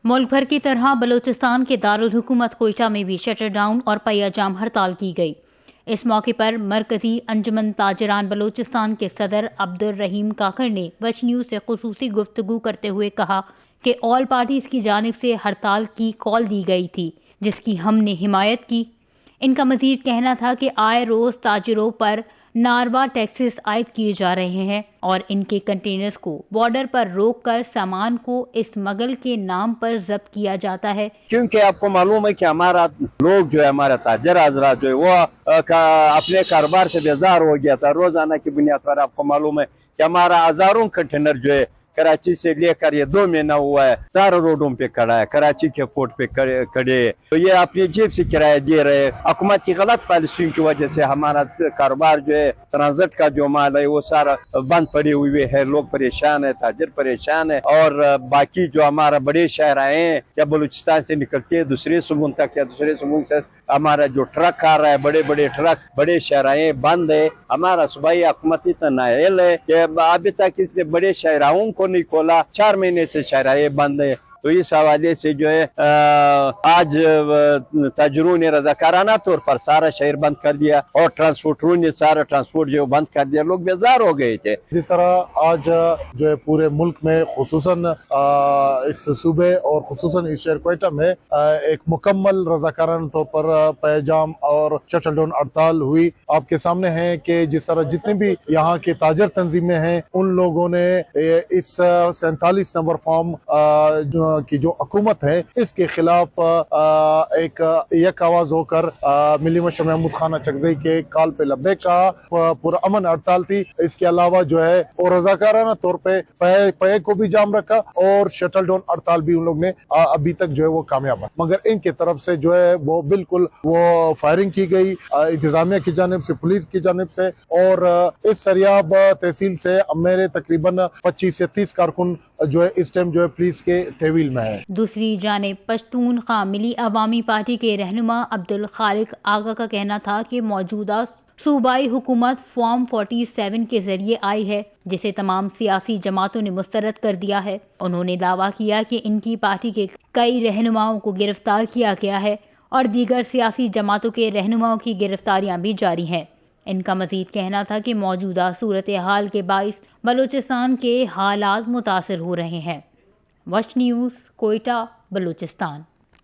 मुल्क भर की तरह बलूचिस्तान के दारुल हुकूमत कोयटा में भी शटर डाउन और पहिया जाम हड़ताल की गई। इस मौके पर मरकजी अंजुमन ताजरान बलूचिस्तान के सदर अब्दुल रहीम काकर ने वच न्यूज़ से खुसूसी गुफ्तगू करते हुए कहा कि ऑल पार्टीज की जानिब से हड़ताल की कॉल दी गई थी, जिसकी हमने हिमायत की। इनका मजीद कहना था कि आए रोज़ ताजरों पर नारवा टैक्सेस आयद किए जा रहे हैं और इनके कंटेनर्स को बॉर्डर पर रोक कर सामान को स्मगल के नाम पर जब्त किया जाता है। क्योंकि आपको मालूम है कि हमारा लोग जो है, हमारा ताजर हजरात जो है वो अपने कारोबार से बेजार हो गया था। रोजाना की बुनियाद पर आपको मालूम है कि हमारा हजारों कंटेनर जो है कराची से लेकर ये 2 महीना हुआ है सारे रोडों पे खड़ा है, कराची के पोर्ट पे खड़े। तो ये अपनी जेब से किराया दे रहे। हुकूमत की गलत पॉलिसी की वजह से हमारा कारोबार जो है, ट्रांजिट का जो माल है वो सारा बंद पड़े हुए है। लोग परेशान है, ताजर परेशान है। और बाकी जो हमारा बड़े शहर आए हैं या बलूचिस्तान से निकलते हैं दूसरे सूबों तक या दूसरे सूबों से हमारा जो ट्रक आ रहा है, बड़े बड़े ट्रक बड़े शहराएं बंद है। हमारा सूबाई हुकूमत इतना नाअहल है कि अभी तक इसने बड़े शहराओं को नहीं खोला। 4 महीने से शहराएं बंद है। तो इस हवाले से जो है आज ताजरों ने रजाकाराना तौर पर सारा शहर बंद कर दिया और ट्रांसपोर्टरों ने सारा ट्रांसपोर्ट जो बंद कर दिया। लोग बेजार हो गए थे। जिस तरह आज जो है पूरे मुल्क में खुसूसन इस सूबे और खुसूसन इस शहर क्वेटा में एक मुकम्मल रजाकाराना तौर पर पैजाम और शटल डाउन हड़ताल हुई। आपके सामने है कि जिस तरह जितने भी यहाँ के ताजर तंजीमें हैं उन लोगों ने इस 47 नंबर फॉर्म की जो हुकूमत है इसके खिलाफ एक आवाज होकर मिली मशर महमूद खान चकजई के कॉल पे लब्बे का पूरा अमन हड़ताल थी। इसके अलावा जो है वो रजाकाराना तौर पे पे को भी जाम रखा और शटल डाउन हड़ताल भी उन लोग ने अभी तक जो है वो कामयाब है। मगर इनके तरफ से जो है वो बिल्कुल वो फायरिंग की गई इंतजामिया की जानिब से, पुलिस की जानिब से। और इस सरियाब तहसील से मेरे तकरीबन 25 से 30 कारकुन जो है इस टाइम जो है पुलिस के तहवील में है। दूसरी जानिब पश्तूनख्वा मिली अवामी पार्टी के रहनुमा अब्दुल खालिक आगा का कहना था कि मौजूदा सूबाई हुकूमत फॉर्म 47 के जरिए आई है, जिसे तमाम सियासी जमातों ने मुस्तरद कर दिया है। उन्होंने दावा किया कि इनकी पार्टी के कई रहनुमाओं को गिरफ्तार किया गया है और दीगर सियासी जमातों के रहनुमाओं की गिरफ्तारियां भी जारी हैं। इनका मजीद कहना था कि मौजूदा सूरत हाल के बाइस बलूचिस्तान के हालात मुतासर हो रहे हैं। वच न्यूज़, कोयटा, बलूचिस्तान।